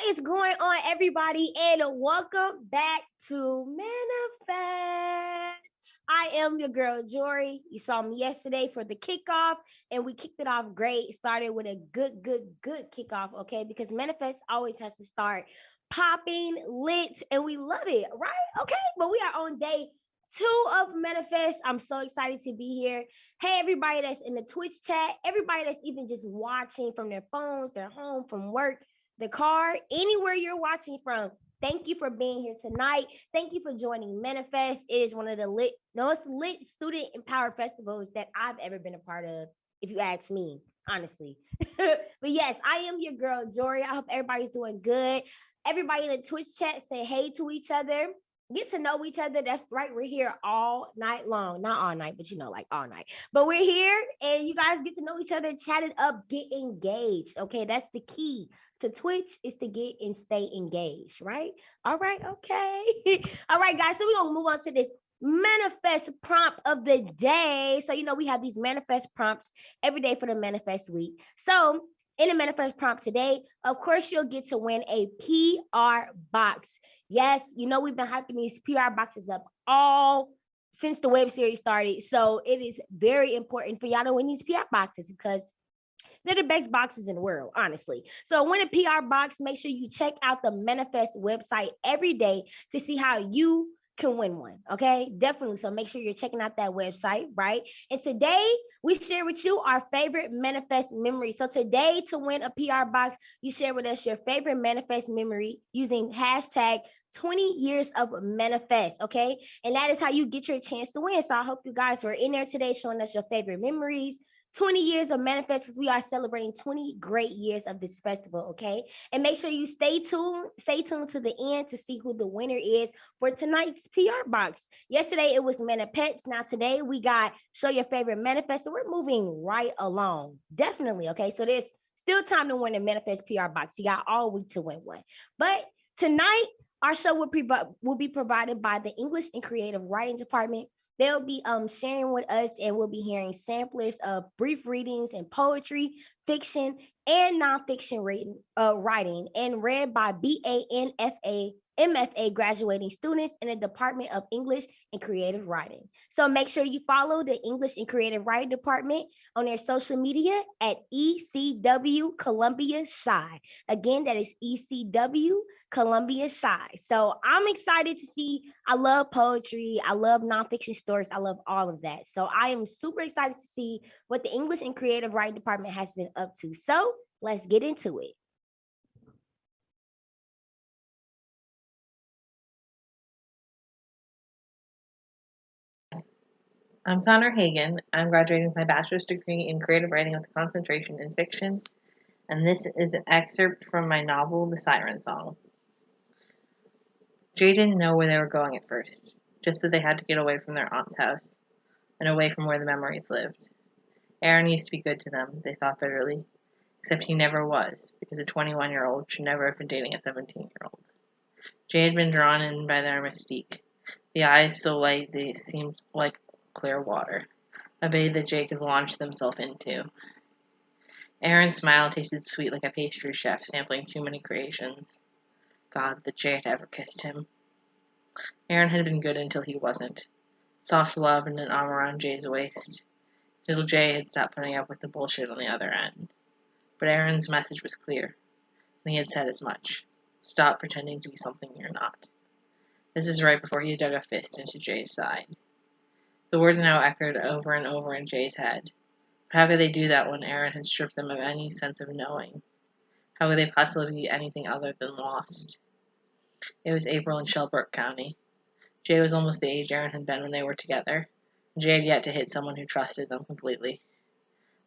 is going on, everybody, and welcome back to Manifest. I am your girl, Jory. You saw me yesterday for the kickoff, and we kicked it off great. Started with a good kickoff, okay? Because Manifest always has to start popping, lit, and we love it, right? Okay, but we are on day 2 of Manifest. I'm so excited to be here. Hey, everybody that's in the Twitch chat, everybody that's even just watching from their phones, their home, from work, the car, anywhere you're watching from. Thank you for being here tonight. Thank you for joining Manifest. It is one of the most lit student empowered festivals that I've ever been a part of, if you ask me, honestly. But yes, I am your girl, Jory. I hope everybody's doing good. Everybody in the Twitch chat, say hey to each other. Get to know each other. That's right. We're here all night long. Not all night, but like all night. But we're here and you guys get to know each other, chat it up, get engaged. Okay, that's the key to Twitch, is to get and stay engaged, right? All right, okay. All right, guys. So we're gonna move on to this manifest prompt of the day. So we have these manifest prompts every day for the manifest week. So in the manifest prompt today, of course, you'll get to win a PR box. Yes, we've been hyping these PR boxes up all since the web series started. So it is very important for y'all to win these PR boxes because they're the best boxes in the world, honestly. So win a PR box. Make sure you check out the Manifest website every day to see how you can win one. Okay, definitely. So make sure you're checking out that website, right? And today we share with you our favorite Manifest memory. So today, to win a PR box, you share with us your favorite Manifest memory using hashtag 20 years of Manifest, okay? And that is how you get your chance to win. So I hope you guys were in there today showing us your favorite memories. 20 years of Manifest, because we are celebrating 20 great years of this festival, okay? And make sure you stay tuned to the end to see who the winner is for tonight's PR box. Yesterday, it was Manifest. Now today, we got Show Your Favorite Manifest. So we're moving right along. Definitely, okay? So there's still time to win a Manifest PR box. You got all week to win one. But tonight, our show will be provided by the English and Creative Writing Department. They'll be sharing with us, and we'll be hearing samplers of brief readings in poetry, fiction, and nonfiction writing, and read by BANFA MFA graduating students in the Department of English and Creative Writing. So make sure you follow the English and Creative Writing Department on their social media at ECW Columbia Shy. Again, that is ECW Columbia Shy. So I'm excited to see. I love poetry. I love nonfiction stories. I love all of that. So I am super excited to see what the English and Creative Writing Department has been up to. So let's get into it. I'm Connor Hagan. I'm graduating with my bachelor's degree in creative writing with a concentration in fiction, and this is an excerpt from my novel, The Siren Song. Jay didn't know where they were going at first, just that they had to get away from their aunt's house, and away from where the memories lived. Aaron used to be good to them, they thought bitterly, except he never was, because a 21-year-old should never have been dating a 17-year-old. Jay had been drawn in by their mystique, the eyes so light they seemed like clear water, a bathe that Jay could launch himself into. Aaron's smile tasted sweet like a pastry chef sampling too many creations. God, that Jay had ever kissed him. Aaron had been good until he wasn't. Soft love and an arm around Jay's waist. Till Jay had stopped putting up with the bullshit on the other end. But Aaron's message was clear, and he had said as much. Stop pretending to be something you're not. This is right before he dug a fist into Jay's side. The words now echoed over and over in Jay's head. But how could they do that when Aaron had stripped them of any sense of knowing? How could they possibly be anything other than lost? It was April in Shelbrook County. Jay was almost the age Aaron had been when they were together. Jay had yet to hit someone who trusted them completely.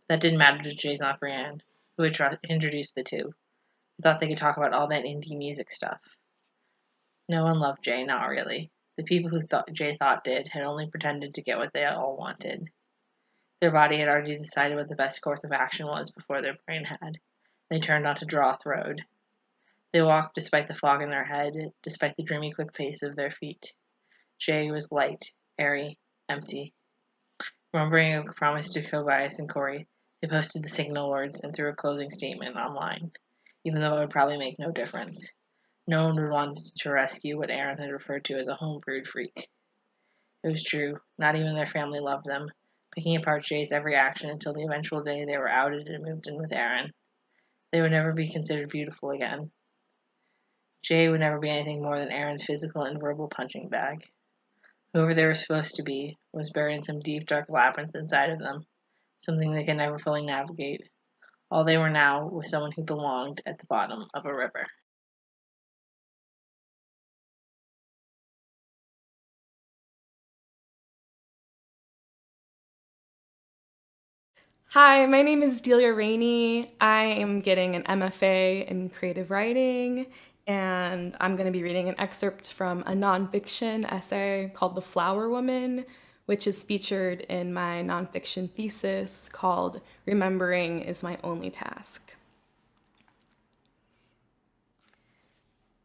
That didn't matter to Jay's Aunt Brienne, who had introduced the two, who thought they could talk about all that indie music stuff. No one loved Jay, not really. The people who Jay thought did had only pretended to get what they all wanted. Their body had already decided what the best course of action was before their brain had. They turned onto Droth Road. They walked despite the fog in their head, despite the dreamy quick pace of their feet. Jay was light, airy, empty. Remembering a promise to Tobias and Corey, they posted the signal words and threw a closing statement online. even though it would probably make no difference. No one would want to rescue what Aaron had referred to as a homebrewed freak. It was true, not even their family loved them, picking apart Jay's every action until the eventual day they were outed and moved in with Aaron. They would never be considered beautiful again. Jay would never be anything more than Aaron's physical and verbal punching bag. Whoever they were supposed to be was buried in some deep, dark labyrinth inside of them, something they could never fully navigate. All they were now was someone who belonged at the bottom of a river. Hi, my name is Delia Rainey. I am getting an MFA in creative writing, and I'm going to be reading an excerpt from a nonfiction essay called The Flower Woman, which is featured in my nonfiction thesis called Remembering is My Only Task.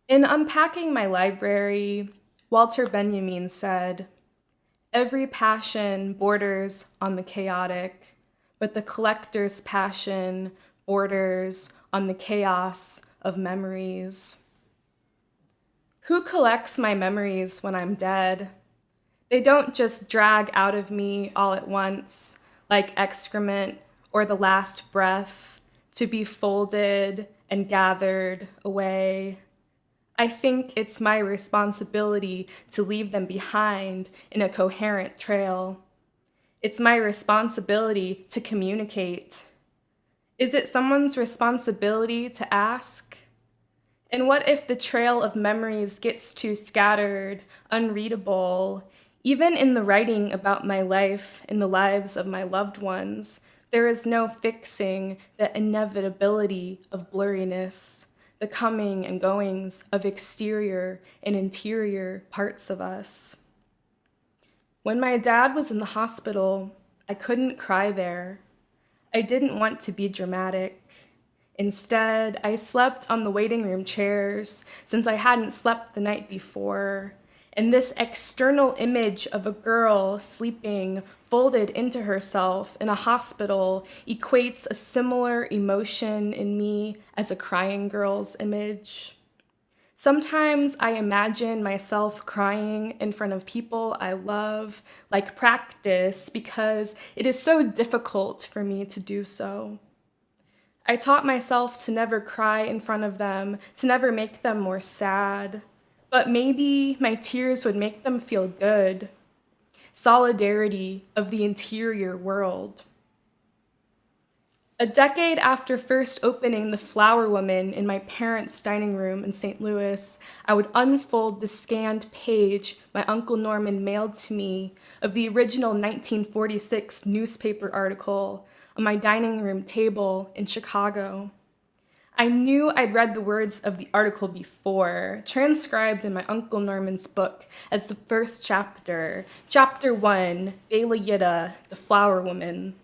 In unpacking my library, Walter Benjamin said, "Every passion borders on the chaotic, but the collector's passion borders on the chaos of memories." Who collects my memories when I'm dead? They don't just drag out of me all at once, like excrement or the last breath, to be folded and gathered away. I think it's my responsibility to leave them behind in a coherent trail. It's my responsibility to communicate. Is it someone's responsibility to ask? And what if the trail of memories gets too scattered, unreadable? Even in the writing about my life and the lives of my loved ones, there is no fixing the inevitability of blurriness, the coming and goings of exterior and interior parts of us. When my dad was in the hospital, I couldn't cry there. I didn't want to be dramatic. Instead, I slept on the waiting room chairs since I hadn't slept the night before. And this external image of a girl sleeping folded into herself in a hospital equates a similar emotion in me as a crying girl's image. Sometimes I imagine myself crying in front of people I love, like practice, because it is so difficult for me to do so. I taught myself to never cry in front of them, to never make them more sad. But maybe my tears would make them feel good. Solidarity of the interior world. A decade after first opening The Flower Woman in my parents' dining room in St. Louis, I would unfold the scanned page my Uncle Norman mailed to me of the original 1946 newspaper article on my dining room table in Chicago. I knew I'd read the words of the article before, transcribed in my Uncle Norman's book as the first chapter, Chapter 1, Bela Yitta, The Flower Woman.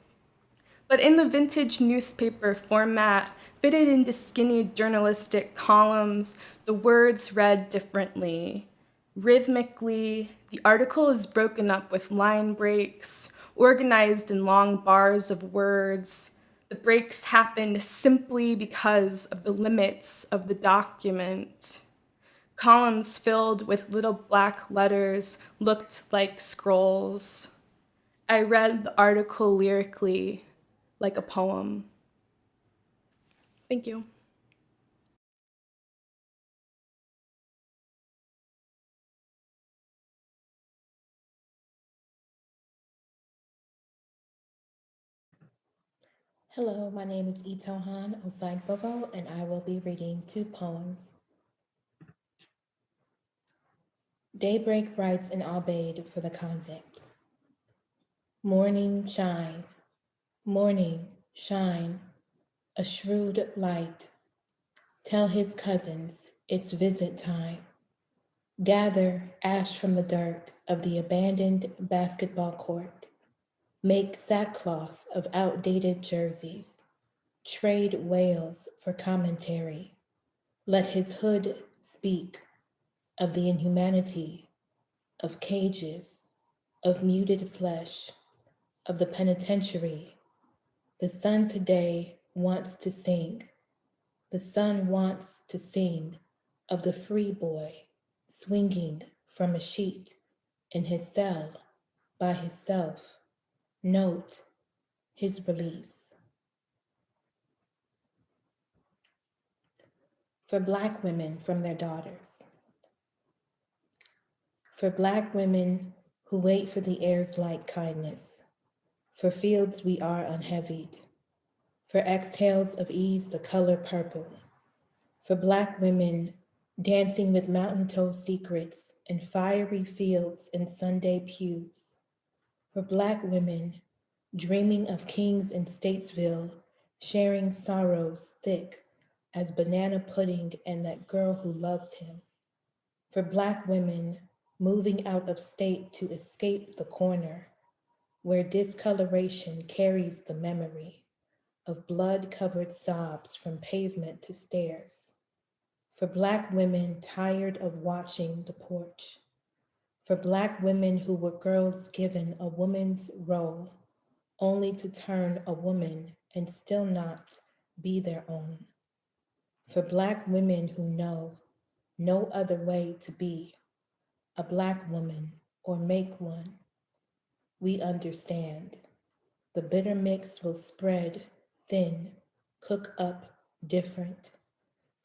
But in the vintage newspaper format, fitted into skinny journalistic columns, the words read differently. Rhythmically, the article is broken up with line breaks, organized in long bars of words. The breaks happened simply because of the limits of the document. Columns filled with little black letters looked like scrolls. I read the article lyrically, like a poem. Thank you. Hello, my name is Itohan Osagbovo, and I will be reading two poems. Daybreak writes an aubade for the convict. Morning shine, a shrewd light. Tell his cousins it's visit time. Gather ash from the dirt of the abandoned basketball court. Make sackcloth of outdated jerseys. Trade whales for commentary. Let his hood speak of the inhumanity of cages, of muted flesh, of the penitentiary. The sun today wants to sing. The sun wants to sing of the free boy swinging from a sheet in his cell by himself. Note his release. For Black women from their daughters. For Black women who wait for the air's light kindness. For fields we are unheavied. For exhales of ease the color purple. For Black women dancing with mountain toe secrets in fiery fields and Sunday pews. For Black women dreaming of kings in Statesville, sharing sorrows thick as banana pudding and that girl who loves him. For Black women moving out of state to escape the corner, where discoloration carries the memory of blood-covered sobs from pavement to stairs. For Black women tired of watching the porch. For Black women who were girls given a woman's role, only to turn a woman and still not be their own. For Black women who know no other way to be a Black woman or make one. We understand. The bitter mix will spread thin, cook up different.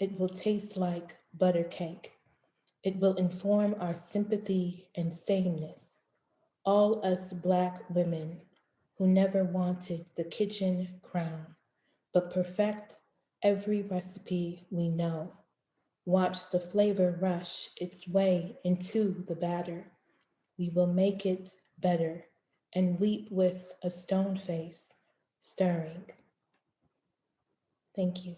It will taste like butter cake. It will inform our sympathy and sameness. All us Black women who never wanted the kitchen crown, but perfect every recipe we know. Watch the flavor rush its way into the batter. We will make it better and weep with a stone face, stirring. Thank you.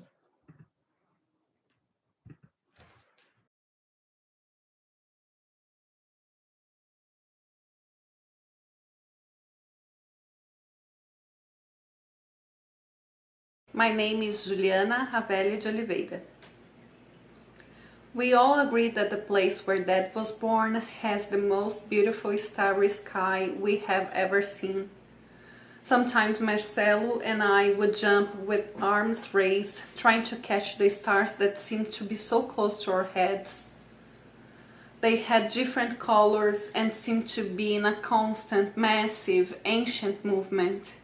My name is Juliana Ravelli de Oliveira. We all agree that the place where Dad was born has the most beautiful starry sky we have ever seen. Sometimes Marcelo and I would jump with arms raised, trying to catch the stars that seemed to be so close to our heads. They had different colors and seemed to be in a constant, massive, ancient movement.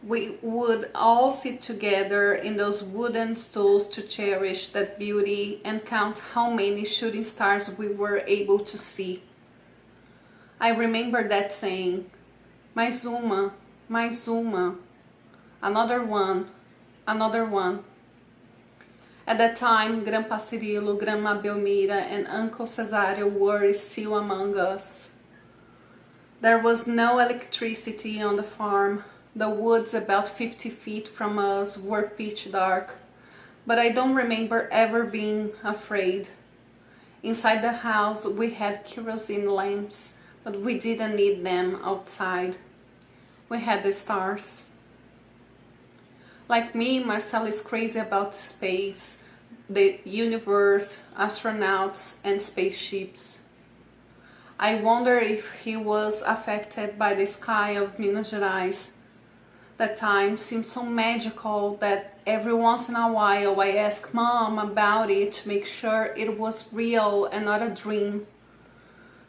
We would all sit together in those wooden stools to cherish that beauty and count how many shooting stars we were able to see. I remember that saying, mais uma, another one, another one. At that time, Grandpa Cirilo, Grandma Belmira, and Uncle Cesario were still among us. There was no electricity on the farm. The woods about 50 feet from us were pitch dark, but I don't remember ever being afraid. Inside the house we had kerosene lamps, but we didn't need them outside. We had the stars. Like me, Marcel is crazy about space, the universe, astronauts, and spaceships. I wonder if he was affected by the sky of Minas Gerais. That time seemed so magical that every once in a while I ask Mom about it to make sure it was real and not a dream.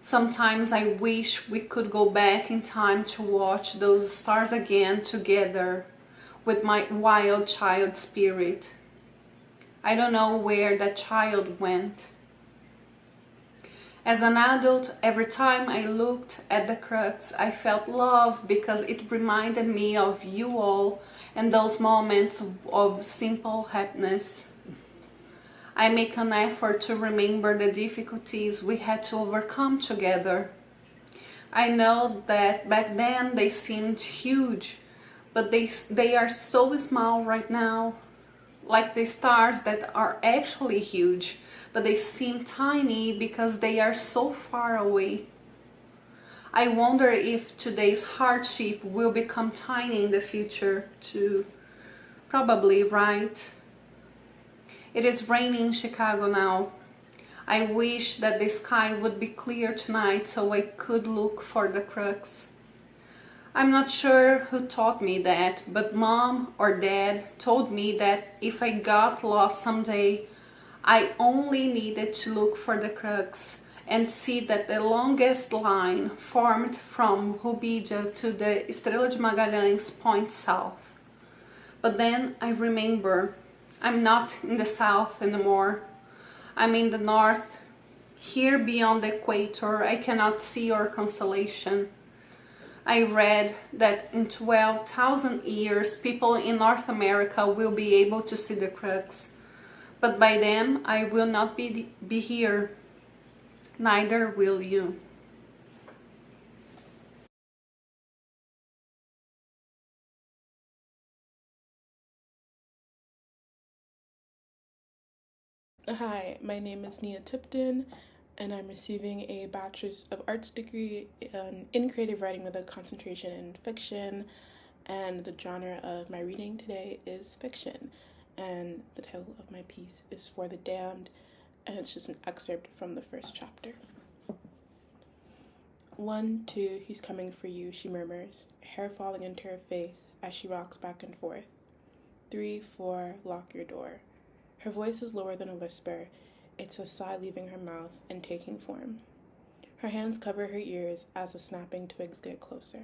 Sometimes I wish we could go back in time to watch those stars again together with my wild child spirit. I don't know where that child went. As an adult, every time I looked at the crux, I felt love because it reminded me of you all and those moments of simple happiness. I make an effort to remember the difficulties we had to overcome together. I know that back then they seemed huge, but they are so small right now, like the stars that are actually huge, but they seem tiny because they are so far away. I wonder if today's hardship will become tiny in the future too. Probably, right? It is raining in Chicago now. I wish that the sky would be clear tonight so I could look for the crux. I'm not sure who taught me that, but mom or dad told me that if I got lost someday, I only needed to look for the crux and see that the longest line formed from Rubídia to the Estrela de Magalhães points south. But then I remember I'm not in the south anymore. I'm in the north. Here beyond the equator, I cannot see your constellation. I read that in 12,000 years, people in North America will be able to see the crux. But by then, I will not be here. Neither will you. Hi, my name is Nia Tipton, and I'm receiving a Bachelor's of Arts degree in creative writing with a concentration in fiction. And the genre of my reading today is fiction. And the title of my piece is For the Damned, and it's just an excerpt from the first chapter. 1, 2, he's coming for you, she murmurs, hair falling into her face as she rocks back and forth. 3, 4, lock your door. Her voice is lower than a whisper. It's a sigh leaving her mouth and taking form. Her hands cover her ears as the snapping twigs get closer.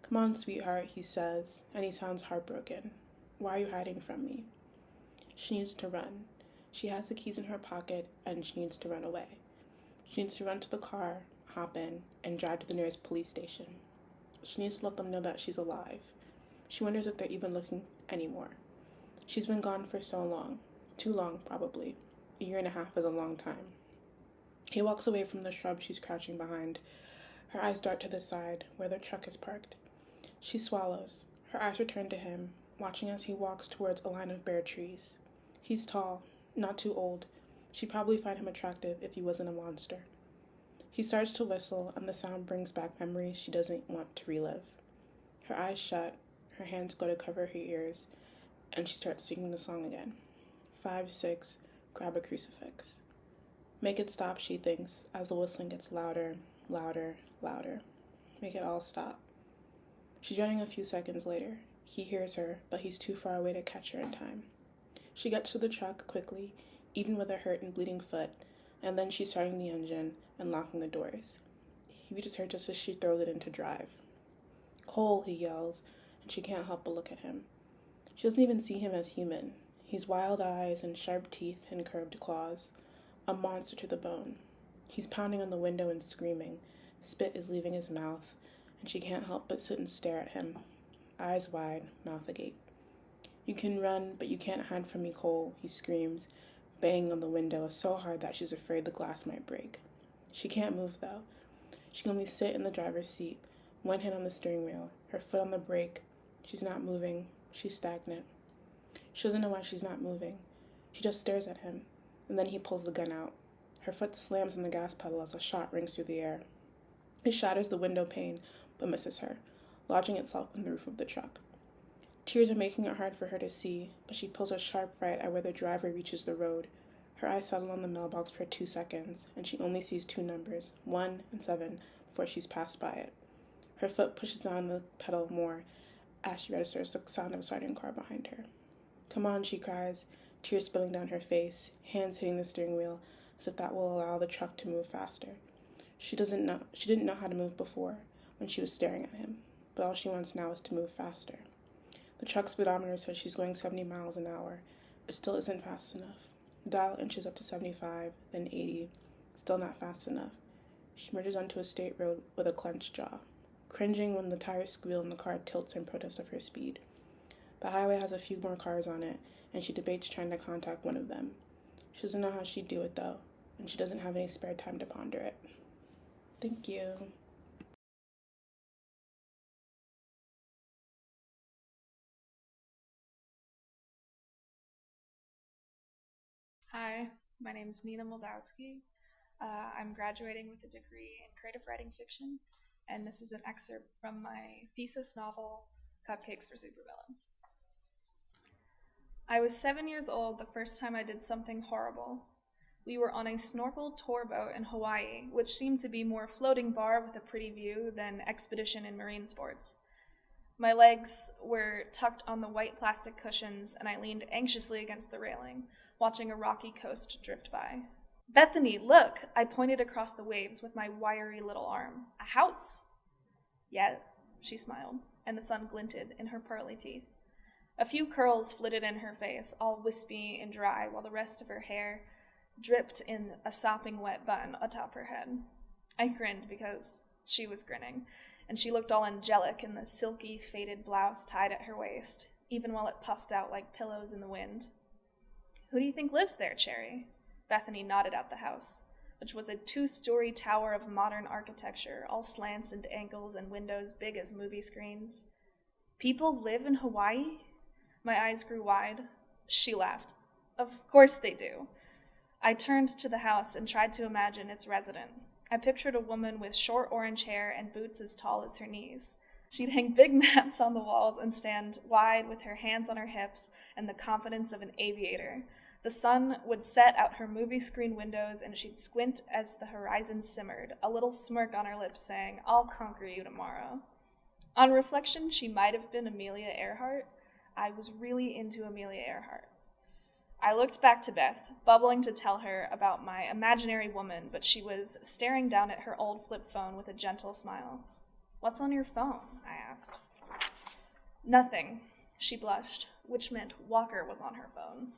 Come on, sweetheart, he says, and he sounds heartbroken. Why are you hiding from me? She needs to run. She has the keys in her pocket, and she needs to run away. She needs to run to the car, hop in, and drive to the nearest police station. She needs to let them know that she's alive. She wonders if they're even looking anymore. She's been gone for so long. Too long, probably. 1.5 years is a long time. He walks away from the shrub she's crouching behind. Her eyes dart to the side, where the truck is parked. She swallows. Her eyes return to him, watching as he walks towards a line of bare trees. He's tall, not too old. She'd probably find him attractive if he wasn't a monster. He starts to whistle, and the sound brings back memories she doesn't want to relive. Her eyes shut, her hands go to cover her ears, and she starts singing the song again. 5, 6, grab a crucifix. Make it stop, she thinks, as the whistling gets louder, louder, louder. Make it all stop. She's running a few seconds later. He hears her, but he's too far away to catch her in time. She gets to the truck quickly, even with a hurt and bleeding foot, and then she's starting the engine and locking the doors. He reaches her just as she throws it into drive. Cole, he yells, and she can't help but look at him. She doesn't even see him as human. He's wild eyes and sharp teeth and curved claws. A monster to the bone. He's pounding on the window and screaming. Spit is leaving his mouth, and she can't help but sit and stare at him. Eyes wide, mouth agape. You can run, but you can't hide from me, Cole, he screams, banging on the window so hard that she's afraid the glass might break. She can't move, though. She can only sit in the driver's seat, one hand on the steering wheel, her foot on the brake. She's not moving. She's stagnant. She doesn't know why she's not moving. She just stares at him, and then he pulls the gun out. Her foot slams on the gas pedal as a shot rings through the air. It shatters the window pane, but misses her, lodging itself in the roof of the truck. Tears are making it hard for her to see, but she pulls a sharp right at where the driver reaches the road. Her eyes settle on the mailbox for 2 seconds, and she only sees 2 numbers, 1 and 7, before she's passed by it. Her foot pushes down on the pedal more as she registers the sound of a starting car behind her. Come on, she cries, tears spilling down her face, hands hitting the steering wheel as if that will allow the truck to move faster. She didn't know how to move before when she was staring at him, but all she wants now is to move faster. The truck's speedometer says she's going 70 miles an hour. It still isn't fast enough. The dial inches up to 75, then 80. Still not fast enough. She merges onto a state road with a clenched jaw, cringing when the tires squeal and the car tilts in protest of her speed. The highway has a few more cars on it, and she debates trying to contact one of them. She doesn't know how she'd do it, though, and she doesn't have any spare time to ponder it. Thank you. Hi, my name is Nina Moldowski. I'm graduating with a degree in creative writing fiction, and this is an excerpt from my thesis novel, Cupcakes for Supervillains. I was 7 years old the first time I did something horrible. We were on a snorkel tour boat in Hawaii, which seemed to be more floating bar with a pretty view than expedition in marine sports. My legs were tucked on the white plastic cushions, and I leaned anxiously against the railing, watching a rocky coast drift by. "Bethany, look!" I pointed across the waves with my wiry little arm. "A house!" "Yeah," she smiled, and the sun glinted in her pearly teeth. A few curls flitted in her face, all wispy and dry, while the rest of her hair dripped in a sopping wet bun atop her head. I grinned because she was grinning, and she looked all angelic in the silky, faded blouse tied at her waist, even while it puffed out like pillows in the wind. "Who do you think lives there, Cherry?" Bethany nodded out the house, which was a 2-story tower of modern architecture, all slants and angles and windows big as movie screens. "People live in Hawaii?" My eyes grew wide. She laughed. "Of course they do." I turned to the house and tried to imagine its resident. I pictured a woman with short orange hair and boots as tall as her knees. She'd hang big maps on the walls and stand wide with her hands on her hips and the confidence of an aviator. The sun would set out her movie screen windows, and she'd squint as the horizon simmered, a little smirk on her lips saying, "I'll conquer you tomorrow." On reflection, she might have been Amelia Earhart. I was really into Amelia Earhart. I looked back to Beth, bubbling to tell her about my imaginary woman, but she was staring down at her old flip phone with a gentle smile. "What's on your phone?" I asked. "Nothing," she blushed, which meant Walker was on her phone.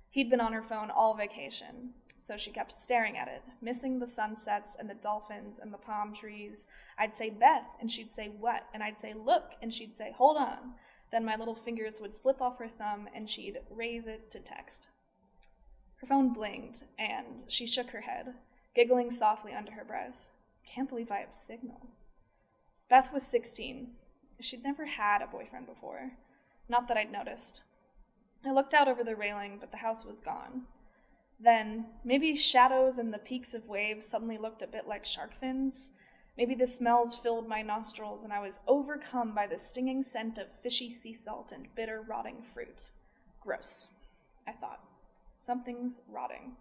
He'd been on her phone all vacation, so she kept staring at it, missing the sunsets and the dolphins and the palm trees. I'd say, "Beth," and she'd say, "What?" And I'd say, "Look," and she'd say, "Hold on." Then my little fingers would slip off her thumb, and she'd raise it to text. Her phone blinked, and she shook her head, giggling softly under her breath. "Can't believe I have signal." Beth was 16. She'd never had a boyfriend before. Not that I'd noticed. I looked out over the railing, but the house was gone. Then, maybe shadows and the peaks of waves suddenly looked a bit like shark fins. Maybe the smells filled my nostrils, and I was overcome by the stinging scent of fishy sea salt and bitter, rotting fruit. Gross, I thought. Something's rotting.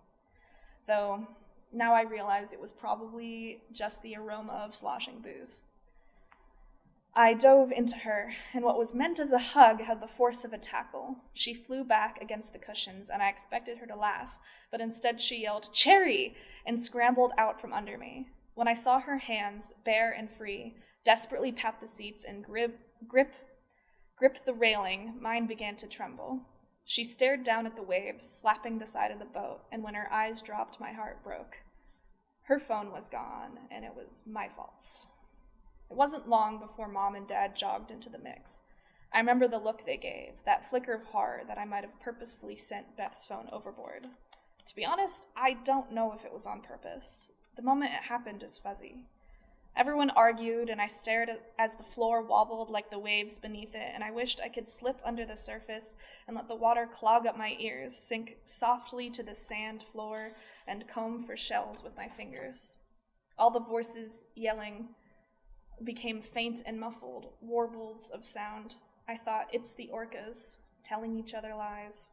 Though, now I realize it was probably just the aroma of sloshing booze. I dove into her, and what was meant as a hug had the force of a tackle. She flew back against the cushions, and I expected her to laugh, but instead she yelled, "Cherry!" and scrambled out from under me. When I saw her hands, bare and free, desperately pat the seats and grip the railing, mine began to tremble. She stared down at the waves, slapping the side of the boat, and when her eyes dropped, my heart broke. Her phone was gone, and it was my fault. It wasn't long before Mom and Dad jogged into the mix. I remember the look they gave, that flicker of horror that I might have purposefully sent Beth's phone overboard. To be honest, I don't know if it was on purpose. The moment it happened is fuzzy. Everyone argued, and I stared as the floor wobbled like the waves beneath it, and I wished I could slip under the surface and let the water clog up my ears, sink softly to the sand floor, and comb for shells with my fingers. All the voices yelling became faint and muffled, warbles of sound. I thought, it's the orcas, telling each other lies.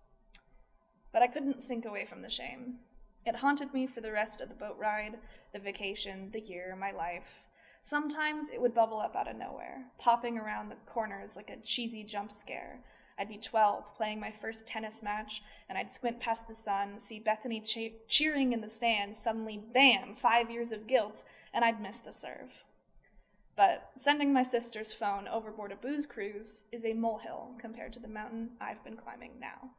But I couldn't sink away from the shame. It haunted me for the rest of the boat ride, the vacation, the year, my life. Sometimes it would bubble up out of nowhere, popping around the corners like a cheesy jump scare. I'd be 12, playing my first tennis match, and I'd squint past the sun, see Bethany cheering in the stands, suddenly, bam, 5 years of guilt, and I'd miss the serve. But sending my sister's phone overboard a booze cruise is a molehill compared to the mountain I've been climbing now.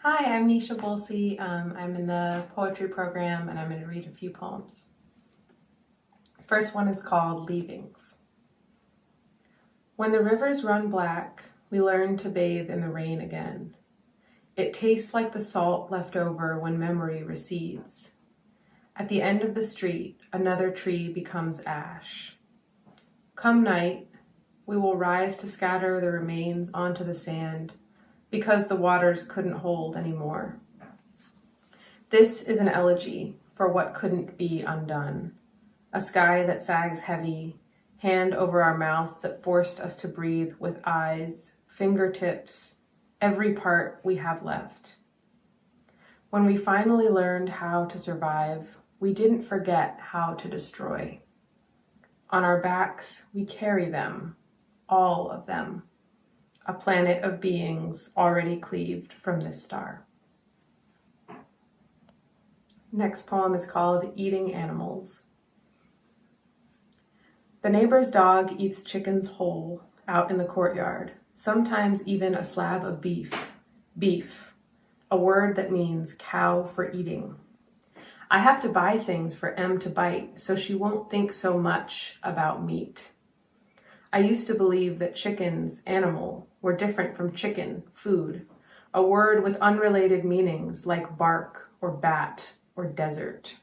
Hi, I'm Nisha Bolsey. I'm in the poetry program, and I'm going to read a few poems. First one is called Leavings. When the rivers run black, we learn to bathe in the rain again. It tastes like the salt left over when memory recedes. At the end of the street, another tree becomes ash. Come night, we will rise to scatter the remains onto the sand, because the waters couldn't hold anymore. This is an elegy for what couldn't be undone, a sky that sags heavy, hand over our mouths that forced us to breathe with eyes, fingertips, every part we have left. When we finally learned how to survive, we didn't forget how to destroy. On our backs, we carry them, all of them, a planet of beings already cleaved from this star. Next poem is called Eating Animals. The neighbor's dog eats chickens whole out in the courtyard, sometimes even a slab of beef. Beef, a word that means cow for eating. I have to buy things for Em to bite so she won't think so much about meat. I used to believe that chickens, animal, were different from chicken, food, a word with unrelated meanings like bark or bat or desert.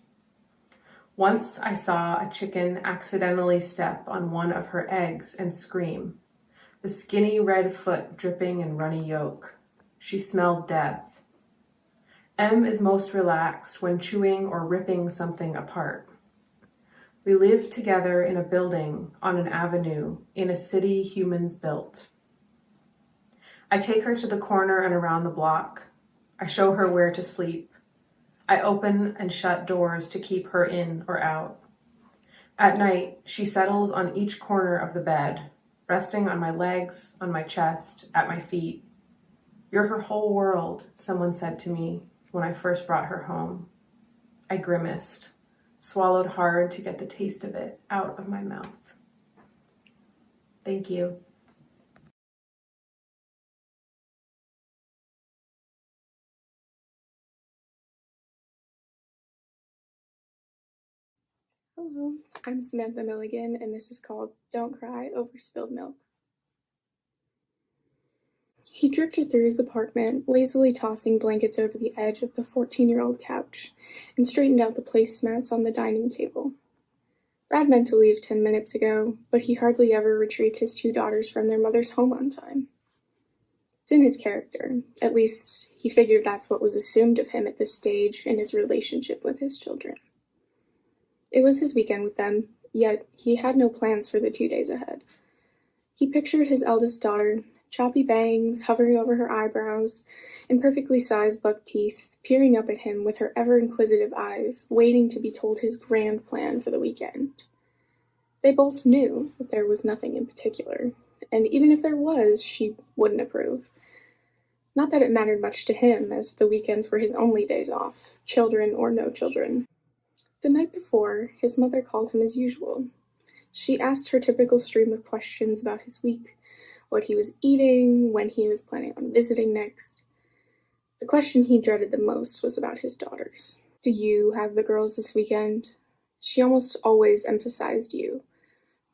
Once I saw a chicken accidentally step on one of her eggs and scream, the skinny red foot dripping in runny yolk. She smelled death. Em is most relaxed when chewing or ripping something apart. We live together in a building on an avenue in a city humans built. I take her to the corner and around the block. I show her where to sleep. I open and shut doors to keep her in or out. At night, she settles on each corner of the bed, resting on my legs, on my chest, at my feet. You're her whole world, someone said to me when I first brought her home. I grimaced, swallowed hard to get the taste of it out of my mouth. Thank you. Hello, I'm Samantha Milligan, and this is called Don't Cry Over Spilled Milk. He drifted through his apartment, lazily tossing blankets over the edge of the 14-year-old couch, and straightened out the placemats on the dining table. Brad meant to leave 10 minutes ago, but he hardly ever retrieved his 2 daughters from their mother's home on time. It's in his character. At least, he figured that's what was assumed of him at this stage in his relationship with his children. It was his weekend with them, yet he had no plans for the 2 days ahead. He pictured his eldest daughter, choppy bangs hovering over her eyebrows, and perfectly sized buck teeth, peering up at him with her ever-inquisitive eyes, waiting to be told his grand plan for the weekend. They both knew that there was nothing in particular, and even if there was, she wouldn't approve. Not that it mattered much to him, as the weekends were his only days off, children or no children. The night before, his mother called him as usual. She asked her typical stream of questions about his week, what he was eating, when he was planning on visiting next. The question he dreaded the most was about his daughters. Do you have the girls this weekend? She almost always emphasized you,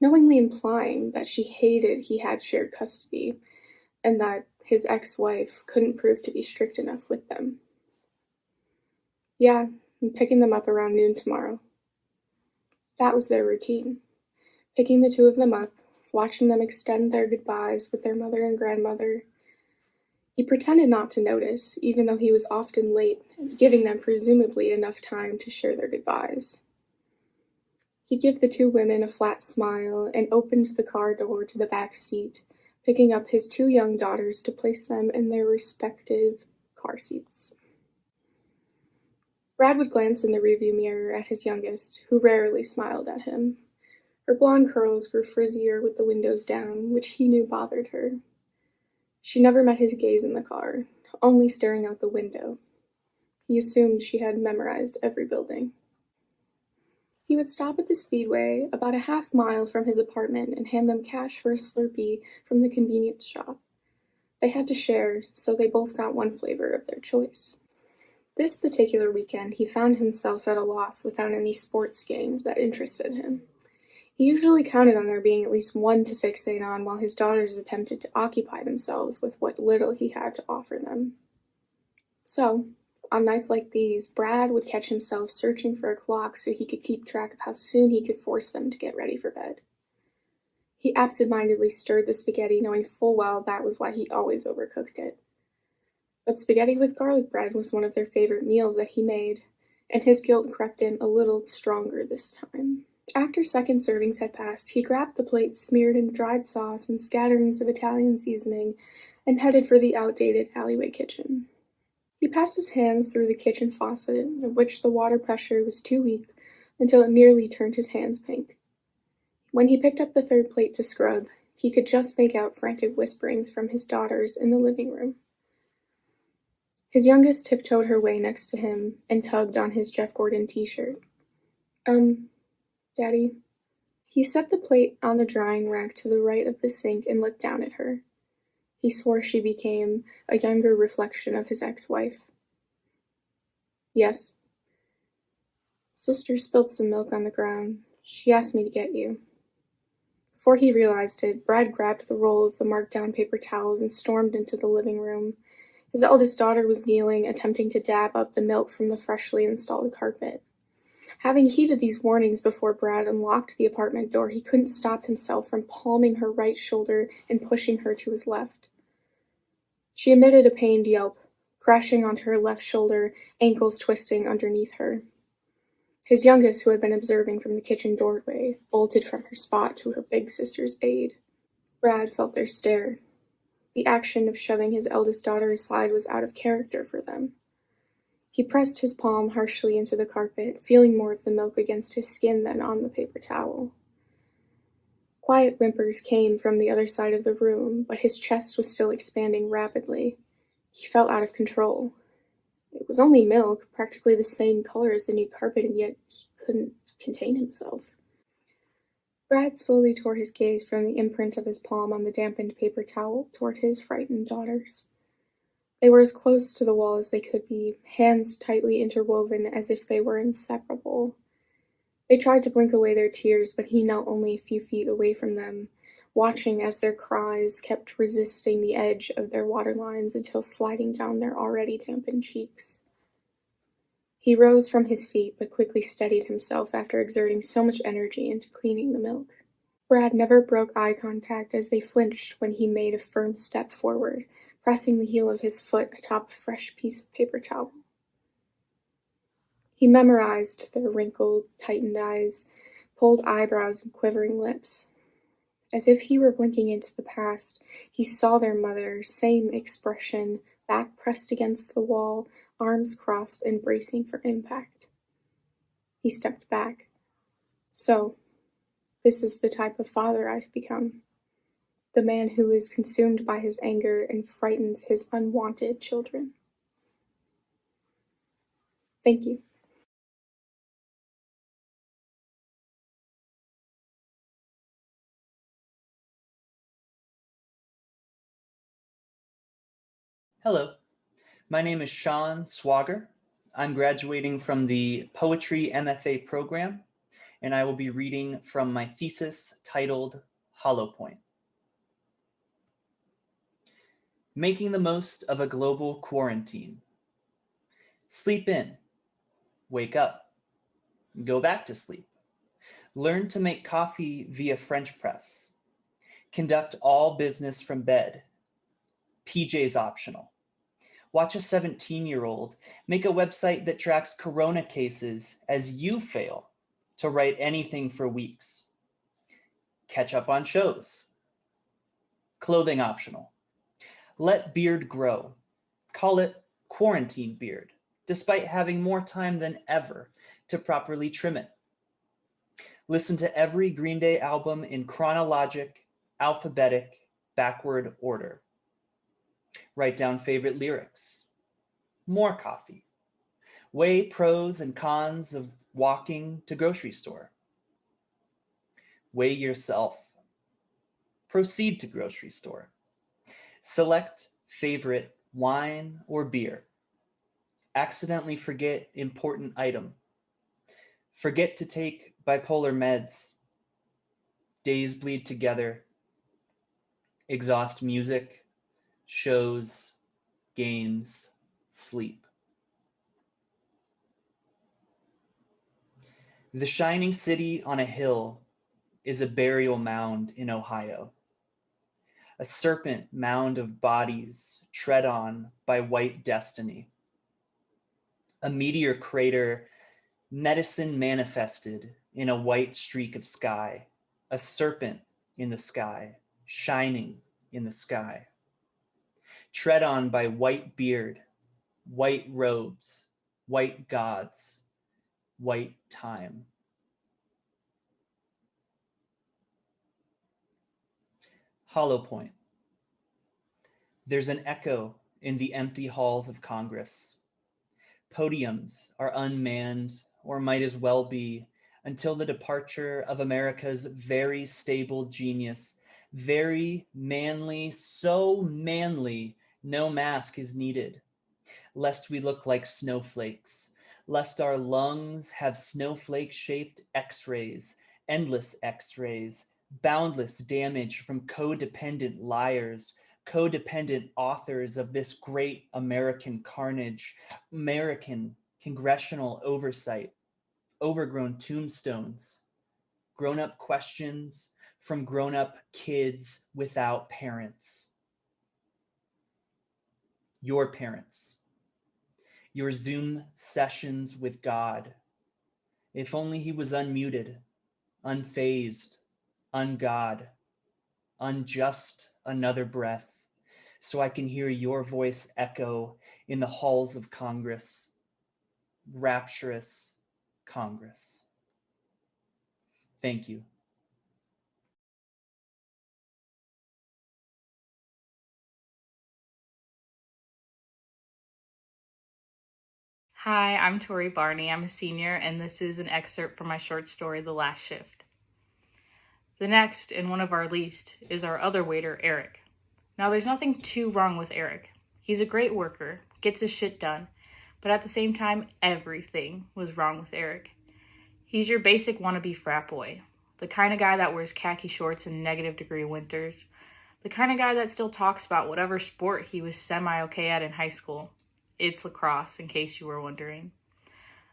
knowingly implying that she hated he had shared custody, and that his ex-wife couldn't prove to be strict enough with them. Yeah, I'm picking them up around noon tomorrow. That was their routine. Picking the 2 of them up, watching them extend their goodbyes with their mother and grandmother. He pretended not to notice, even though he was often late, giving them presumably enough time to share their goodbyes. He'd give the 2 women a flat smile and opened the car door to the back seat, picking up his 2 young daughters to place them in their respective car seats. Brad would glance in the rearview mirror at his youngest, who rarely smiled at him. Her blonde curls grew frizzier with the windows down, which he knew bothered her. She never met his gaze in the car, only staring out the window. He assumed she had memorized every building. He would stop at the Speedway, about a half-mile from his apartment, and hand them cash for a Slurpee from the convenience shop. They had to share, so they both got one flavor of their choice. This particular weekend, he found himself at a loss without any sports games that interested him. He usually counted on there being at least one to fixate on while his daughters attempted to occupy themselves with what little he had to offer them. So, on nights like these, Brad would catch himself searching for a clock so he could keep track of how soon he could force them to get ready for bed. He absent-mindedly stirred the spaghetti, knowing full well that was why he always overcooked it. But spaghetti with garlic bread was one of their favorite meals that he made, and his guilt crept in a little stronger this time. After second servings had passed, he grabbed the plate smeared in dried sauce and scatterings of Italian seasoning and headed for the outdated alleyway kitchen. He passed his hands through the kitchen faucet, of which the water pressure was too weak until it nearly turned his hands pink. When he picked up the third plate to scrub, he could just make out frantic whisperings from his daughters in the living room. His youngest tiptoed her way next to him and tugged on his Jeff Gordon t-shirt. Daddy. He set the plate on the drying rack to the right of the sink and looked down at her. He swore she became a younger reflection of his ex-wife. Yes. Sister spilled some milk on the ground. She asked me to get you. Before he realized it, Brad grabbed the roll of the marked-down paper towels and stormed into the living room. His eldest daughter was kneeling, attempting to dab up the milk from the freshly installed carpet. Having heeded these warnings before Brad unlocked the apartment door, he couldn't stop himself from palming her right shoulder and pushing her to his left. She emitted a pained yelp, crashing onto her left shoulder, ankles twisting underneath her. His youngest, who had been observing from the kitchen doorway, bolted from her spot to her big sister's aid. Brad felt their stare. The action of shoving his eldest daughter aside was out of character for them. He pressed his palm harshly into the carpet, feeling more of the milk against his skin than on the paper towel. Quiet whimpers came from the other side of the room, but his chest was still expanding rapidly. He felt out of control. It was only milk, practically the same color as the new carpet, and yet he couldn't contain himself. Brad slowly tore his gaze from the imprint of his palm on the dampened paper towel toward his frightened daughters. They were as close to the wall as they could be, hands tightly interwoven as if they were inseparable. They tried to blink away their tears, but he knelt only a few feet away from them, watching as their cries kept resisting the edge of their water lines until sliding down their already dampened cheeks. He rose from his feet, but quickly steadied himself after exerting so much energy into cleaning the milk. Brad never broke eye contact as they flinched when he made a firm step forward, pressing the heel of his foot atop a fresh piece of paper towel. He memorized their wrinkled, tightened eyes, pulled eyebrows, and quivering lips. As if he were blinking into the past, he saw their mother, same expression, back pressed against the wall, arms crossed and bracing for impact. He stepped back. So, this is the type of father I've become. The man who is consumed by his anger and frightens his unwanted children. Thank you. Hello, my name is Sean Swager. I'm graduating from the Poetry MFA program, and I will be reading from my thesis titled Hollow Point. Making the most of a global quarantine. Sleep in, wake up, go back to sleep. Learn to make coffee via French press. Conduct all business from bed. PJs optional. Watch a 17-year-old make a website that tracks corona cases as you fail to write anything for weeks. Catch up on shows. Clothing optional. Let beard grow. Call it quarantine beard, despite having more time than ever to properly trim it. Listen to every Green Day album in chronologic, alphabetic, backward order. Write down favorite lyrics. More coffee. Weigh pros and cons of walking to grocery store. Weigh yourself. Proceed to grocery store. Select favorite wine or beer. Accidentally forget important item. Forget to take bipolar meds. Days bleed together. Exhaust music, shows, games, sleep. The shining city on a hill is a burial mound in Ohio. A serpent mound of bodies tread on by white destiny. A meteor crater Medicine manifested in a white streak of sky, a serpent in the sky, shining in the sky. Tread on by white beard, white robes, white gods, white time. Hollow Point. There's an echo in the empty halls of Congress. Podiums are unmanned, or might as well be, until the departure of America's very stable genius, very manly, so manly, no mask is needed, lest we look like snowflakes, lest our lungs have snowflake-shaped X-rays, endless X-rays, boundless damage from codependent liars, codependent authors of this great American carnage, American congressional oversight, overgrown tombstones, grown-up questions from grown-up kids without parents. Your parents. Your Zoom sessions with God. If only he was unmuted, unfazed, ungod, unjust another breath, so I can hear your voice echo in the halls of Congress. Rapturous Congress. Thank you. Hi, I'm Tori Barney. I'm a senior, and this is an excerpt from my short story, The Last Shift. The next, and one of our least, is our other waiter, Eric. Now, there's nothing too wrong with Eric. He's a great worker, gets his shit done, but at the same time, everything was wrong with Eric. He's your basic wannabe frat boy, the kind of guy that wears khaki shorts in negative-degree winters, the kind of guy that still talks about whatever sport he was semi-okay at in high school. It's lacrosse, in case you were wondering.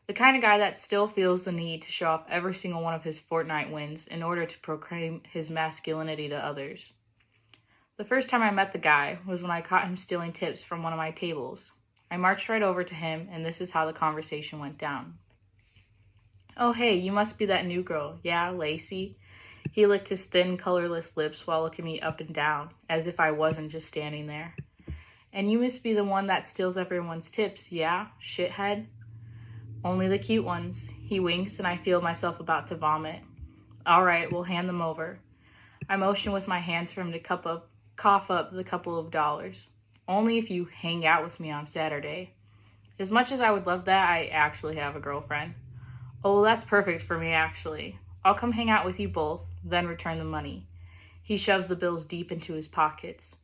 The kind of guy that still feels the need to show off every single one of his Fortnite wins in order to proclaim his masculinity to others. The first time I met the guy was when I caught him stealing tips from one of my tables. I marched right over to him, and this is how the conversation went down. "Oh, hey, you must be that new girl, yeah, Lacey?" He licked his thin, colorless lips while looking me up and down, as if I wasn't just standing there. "And you must be the one that steals everyone's tips, yeah, shithead?" "Only the cute ones." He winks, and I feel myself about to vomit. "All right, we'll hand them over." I motion with my hands for him to cough up the couple of dollars. "Only if you hang out with me on Saturday." As much as I would love that, I actually have a girlfriend. "Oh, that's perfect for me, actually. I'll come hang out with you both, then return the money." He shoves the bills deep into his pockets.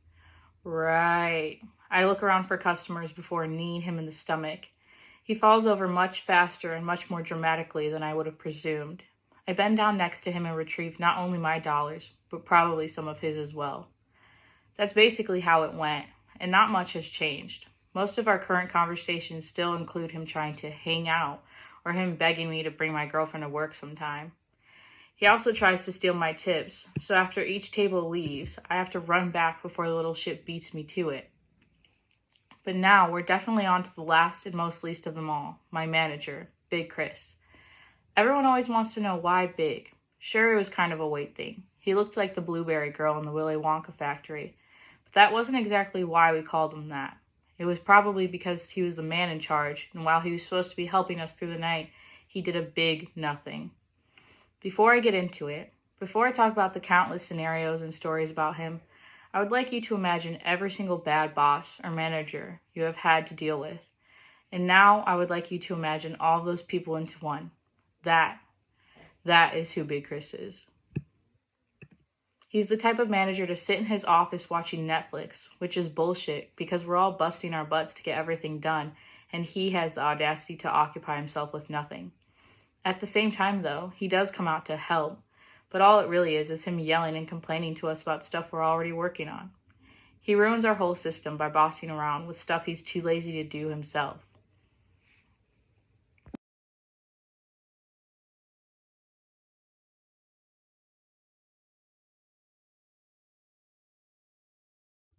Right. I look around for customers before kneeing him in the stomach. He falls over much faster and much more dramatically than I would have presumed. I bend down next to him and retrieve not only my dollars, but probably some of his as well. That's basically how it went, and not much has changed. Most of our current conversations still include him trying to hang out, or him begging me to bring my girlfriend to work sometime. He also tries to steal my tips, so after each table leaves, I have to run back before the little shit beats me to it. But now we're definitely on to the last and most least of them all, my manager, Big Chris. Everyone always wants to know why Big. Sure, it was kind of a weight thing. He looked like the blueberry girl in the Willy Wonka factory, but that wasn't exactly why we called him that. It was probably because he was the man in charge, and while he was supposed to be helping us through the night, he did a big nothing. Before I get into it, before I talk about the countless scenarios and stories about him, I would like you to imagine every single bad boss or manager you have had to deal with. And now I would like you to imagine all of those people into one. That is who Big Chris is. He's the type of manager to sit in his office watching Netflix, which is bullshit because we're all busting our butts to get everything done, and he has the audacity to occupy himself with nothing. At the same time, though, he does come out to help, but all it really is him yelling and complaining to us about stuff we're already working on. He ruins our whole system by bossing around with stuff he's too lazy to do himself.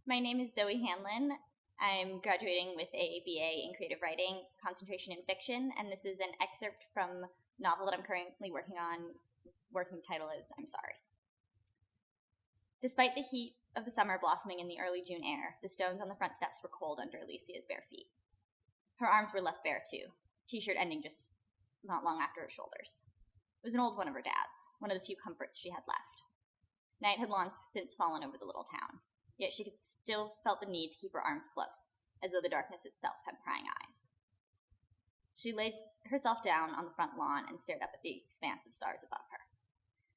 My name is Zoe Hanlon. I'm graduating with a BA in creative writing, concentration in fiction, and this is an excerpt from a novel that I'm currently working on. Working title is I'm Sorry. Despite the heat of the summer blossoming in the early June air, the stones on the front steps were cold under Alicia's bare feet. Her arms were left bare too, t-shirt ending just not long after her shoulders. It was an old one of her dad's, one of the few comforts she had left. Night had long since fallen over the little town, yet she could still felt the need to keep her arms close, as though the darkness itself had prying eyes. She laid herself down on the front lawn and stared up at the expanse of stars above her.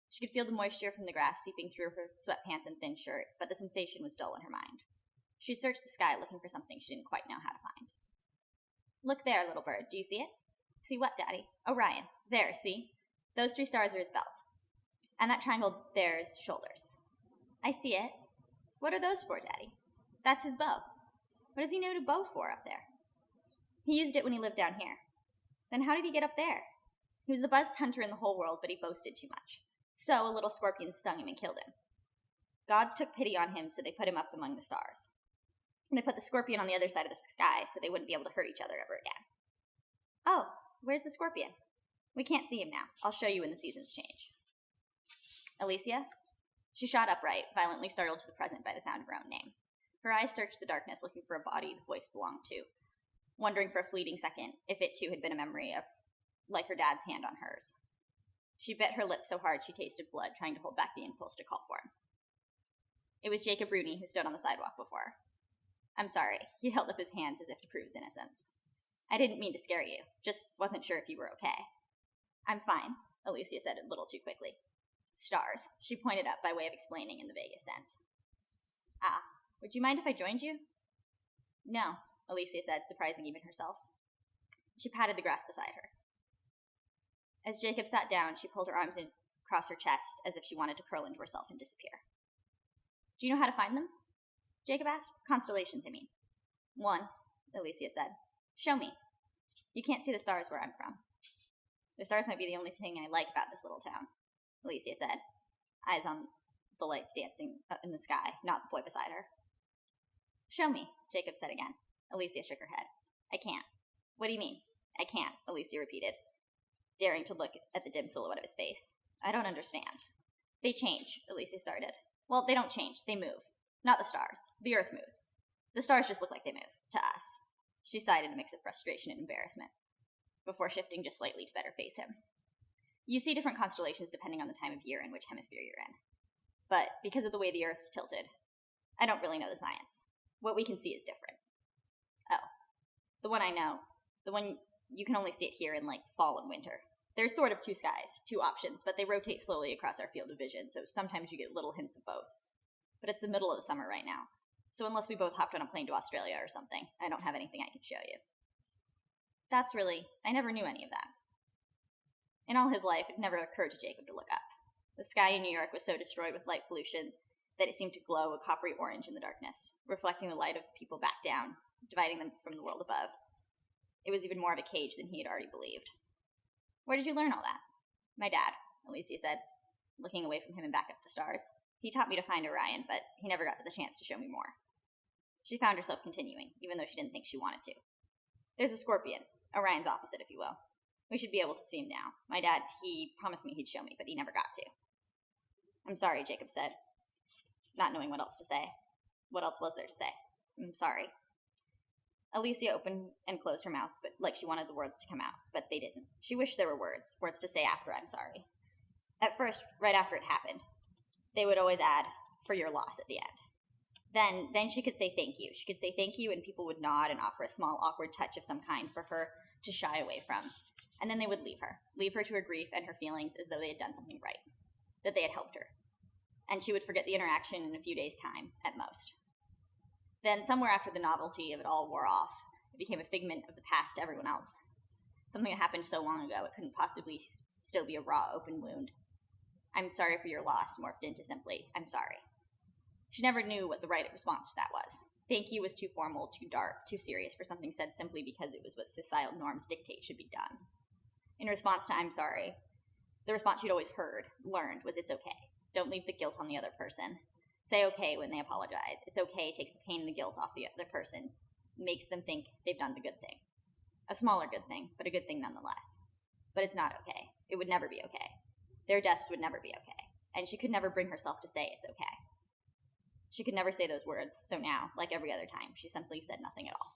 She could feel the moisture from the grass seeping through her sweatpants and thin shirt, but the sensation was dull in her mind. She searched the sky looking for something she didn't quite know how to find. Look there, little bird. Do you see it? See what, Daddy? Orion. There, see? Those 3 stars are his belt. And that triangle there is shoulders. I see it. What are those for, Daddy? That's his bow. What does he need a bow for up there? He used it when he lived down here. Then how did he get up there? He was the best hunter in the whole world, but he boasted too much. So a little scorpion stung him and killed him. Gods took pity on him, so they put him up among the stars. And they put the scorpion on the other side of the sky, so they wouldn't be able to hurt each other ever again. Oh, where's the scorpion? We can't see him now. I'll show you when the seasons change. Alicia? She shot upright, violently startled to the present by the sound of her own name. Her eyes searched the darkness, looking for a body the voice belonged to, wondering for a fleeting second if it too had been a memory of, like her dad's hand on hers. She bit her lips so hard she tasted blood, trying to hold back the impulse to call for him. It was Jacob Rooney who stood on the sidewalk before her. I'm sorry. He held up his hands as if to prove his innocence. I didn't mean to scare you. Just wasn't sure if you were okay. I'm fine, Alicia said a little too quickly. Stars, she pointed up by way of explaining in the vaguest sense. Ah, would you mind if I joined you? No, Alicia said, surprising even herself. She patted the grass beside her. As Jacob sat down, she pulled her arms across her chest as if she wanted to curl into herself and disappear. Do you know how to find them? Jacob asked. Constellations, I mean. 1, Alicia said. Show me. You can't see the stars where I'm from. The stars might be the only thing I like about this little town, Alicia said, eyes on the lights dancing up in the sky, not the boy beside her. Show me, Jacob said again. Alicia shook her head. I can't. What do you mean? I can't, Alicia repeated, daring to look at the dim silhouette of his face. I don't understand. They change, Alicia started. Well, they don't change. They move. Not the stars. The earth moves. The stars just look like they move. To us. She sighed in a mix of frustration and embarrassment, before shifting just slightly to better face him. You see different constellations depending on the time of year and which hemisphere you're in. But because of the way the Earth's tilted, I don't really know the science. What we can see is different. Oh. The one I know. The one you can only see it here in, like, fall and winter. There's sort of 2 skies, 2 options, but they rotate slowly across our field of vision, so sometimes you get little hints of both. But it's the middle of the summer right now. So unless we both hopped on a plane to Australia or something, I don't have anything I can show you. I never knew any of that. In all his life, it never occurred to Jacob to look up. The sky in New York was so destroyed with light pollution that it seemed to glow a coppery orange in the darkness, reflecting the light of people back down, dividing them from the world above. It was even more of a cage than he had already believed. Where did you learn all that? My dad, Alicia said, looking away from him and back up at the stars. He taught me to find Orion, but he never got the chance to show me more. She found herself continuing, even though she didn't think she wanted to. There's a scorpion, Orion's opposite, if you will. We should be able to see him now. My dad, he promised me he'd show me, but he never got to. I'm sorry, Jacob said, not knowing what else to say. What else was there to say? I'm sorry. Alicia opened and closed her mouth, but like she wanted the words to come out, but they didn't. She wished there were words to say after I'm sorry. At first, right after it happened, they would always add, for your loss at the end. Then she could say thank you. She could say thank you and people would nod and offer a small awkward touch of some kind for her to shy away from. And then they would leave her to her grief and her feelings as though they had done something right, that they had helped her. And she would forget the interaction in a few days' time, at most. Then, somewhere after the novelty of it all wore off, it became a figment of the past to everyone else. Something that happened so long ago, it couldn't possibly still be a raw, open wound. I'm sorry for your loss morphed into simply, I'm sorry. She never knew what the right response to that was. Thank you was too formal, too dark, too serious for something said simply because it was what societal norms dictate should be done. In response to I'm sorry, the response she'd always learned, was it's okay. Don't leave the guilt on the other person. Say okay when they apologize. It's okay, takes the pain and the guilt off the other person. makes them think they've done the good thing. A smaller good thing, but a good thing nonetheless. But it's not okay. It would never be okay. Their deaths would never be okay. And she could never bring herself to say it's okay. She could never say those words, so now, like every other time, she simply said nothing at all.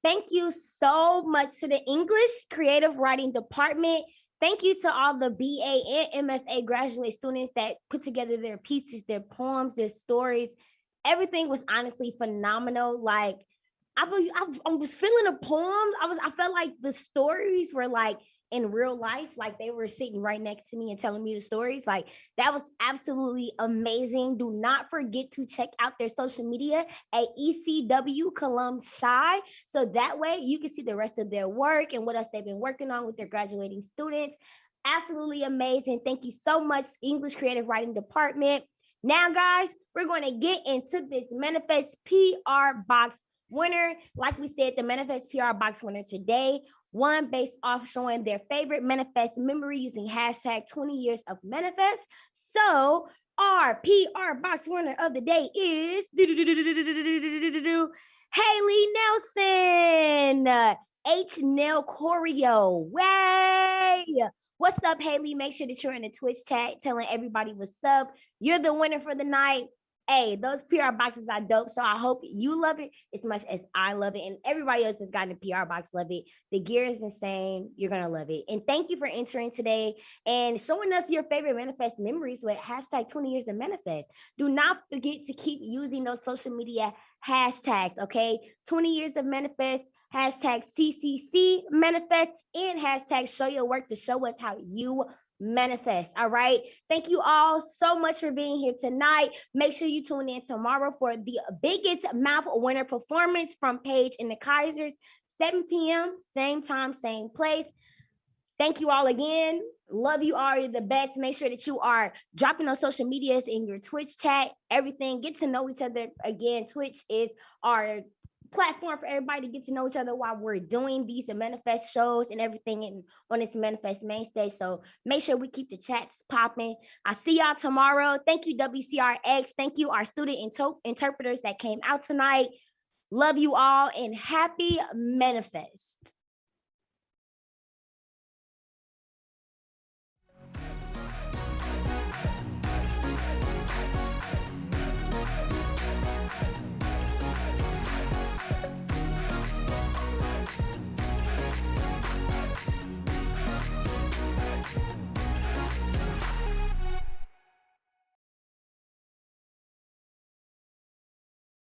Thank you so much to the English Creative Writing Department. Thank you to all the BA and MFA graduate students that put together their pieces, their poems, their stories. Everything was honestly phenomenal. Like I was feeling a poem. I felt like the stories were like in real life, like they were sitting right next to me and telling me the stories. Like that was absolutely amazing. Do not forget to check out their social media at ECW Colum Shy, so that way you can see the rest of their work and what else they've been working on with their graduating students. Absolutely amazing. Thank you so much, English Creative Writing Department. Now, guys, we're going to get into this Manifest PR Box winner. Like we said, the Manifest PR Box winner today, one based off showing their favorite Manifest memory using hashtag 20 years of Manifest. So our PR Box winner of the day is Haley Nelson. H. Nell Corio. Way. What's up, Haley? Make sure that you're in the Twitch chat telling everybody what's up. You're the winner for the night. Hey, those PR boxes are dope. So I hope you love it as much as I love it. And everybody else that's gotten a PR box love it. The gear is insane. You're going to love it. And thank you for entering today and showing us your favorite Manifest memories with hashtag 20 years of Manifest. Do not forget to keep using those social media hashtags, okay? 20 years of Manifest, hashtag CCC Manifest, and hashtag show your work to show us how you manifest. All right. Thank you all so much for being here tonight. Make sure you tune in tomorrow for the biggest mouth winner performance from Paige and the Kaisers, 7 p.m., same time, same place. Thank you all again. Love you all. You're the best. Make sure that you are dropping on social medias in your Twitch chat, everything. Get to know each other. Again, Twitch is our platform for everybody to get to know each other while we're doing these Manifest shows and everything on this Manifest Mainstage. So make sure we keep the chats popping. I'll see y'all tomorrow. Thank you, WCRX. Thank you, our student interpreters that came out tonight. Love you all and happy Manifest.